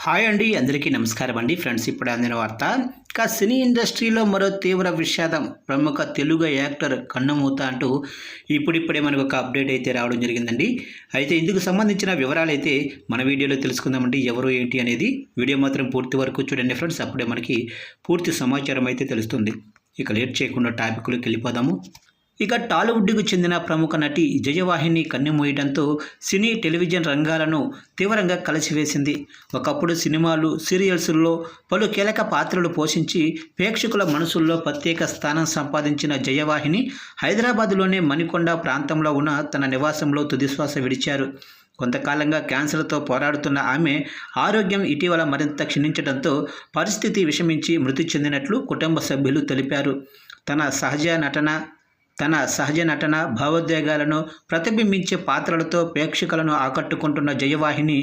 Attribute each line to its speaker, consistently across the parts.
Speaker 1: Hi అండి, అందరికీ నమస్కారం అండి. ఫ్రెండ్స్, ఇప్పుడు అందిన వార్త. సినీ ఇండస్ట్రీలో మరో తీవ్ర విషాదం. ప్రముఖ తెలుగు యాక్టర్ కన్నుమూత అంటూ ఇప్పుడిప్పుడే మనకు ఒక అప్డేట్ అయితే రావడం జరిగిందండి. అయితే ఇందుకు సంబంధించిన వివరాలు అయితే మన వీడియోలో తెలుసుకుందామండి. ఎవరు ఏంటి అనేది వీడియో మాత్రం పూర్తి వరకు చూడండి ఫ్రెండ్స్. అప్పుడే మనకి పూర్తి సమాచారం అయితే తెలుస్తుంది. ఇక లేట్ చేయకుండా టాపిక్లోకి వెళ్ళిపోదాము. ఇక టాలీవుడ్కు చెందిన ప్రముఖ నటి జయవాహిని కన్నెమూయడంతో సినీ టెలివిజన్ రంగాలను తీవ్రంగా కలిసివేసింది. ఒకప్పుడు సినిమాలు, సీరియల్స్లో పలు కీలక పాత్రలు పోషించి ప్రేక్షకుల మనసుల్లో ప్రత్యేక స్థానం సంపాదించిన జయవాహిని హైదరాబాద్లోనే మణికొండ ప్రాంతంలో ఉన్న తన నివాసంలో తుదిశ్వాస విడిచారు. కొంతకాలంగా క్యాన్సర్తో పోరాడుతున్న ఆమె ఆరోగ్యం ఇటీవల మరింత క్షీణించడంతో పరిస్థితి విషమించి మృతి చెందినట్లు కుటుంబ సభ్యులు తెలిపారు. తన సహజ నటన, భావోద్వేగాలను ప్రతిబింబించే పాత్రలతో ప్రేక్షకులను ఆకట్టుకుంటున్న జయవాహిని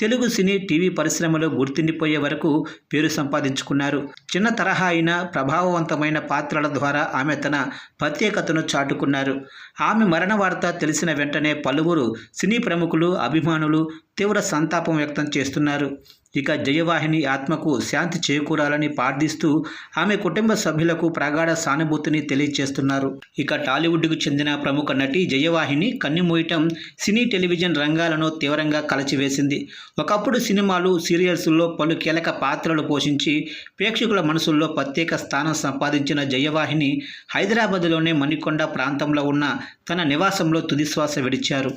Speaker 1: తెలుగు సినీ, టీవీ పరిశ్రమలో గుర్తుండిపోయే వరకు పేరు సంపాదించుకున్నారు. చిన్న తరహా అయిన ప్రభావవంతమైన పాత్రల ద్వారా ఆమె తన ప్రత్యేకతను చాటుకున్నారు. ఆమె మరణ వార్త తెలిసిన వెంటనే పలువురు సినీ ప్రముఖులు, అభిమానులు తీవ్ర సంతాపం వ్యక్తం చేస్తున్నారు. ఇక జయవాహిని ఆత్మకు శాంతి చేకూరాలని ప్రార్థిస్తూ ఆమె కుటుంబ సభ్యులకు ప్రగాఢ సానుభూతిని తెలియజేస్తున్నారు. ఇక టాలీవుడ్కు చెందిన ప్రముఖ నటి జయవాహిని కన్నుమూయటం సినీ టెలివిజన్ రంగాలను తీవ్రంగా కలచివేసింది. ఒకప్పుడు సినిమాలు, సీరియల్స్లో పలు కీలక పాత్రలు పోషించి ప్రేక్షకుల మనసుల్లో ప్రత్యేక స్థానం సంపాదించిన జయవాహిని హైదరాబాద్లోనే మణికొండ ప్రాంతంలో ఉన్న తన నివాసంలో తుదిశ్వాస విడిచారు.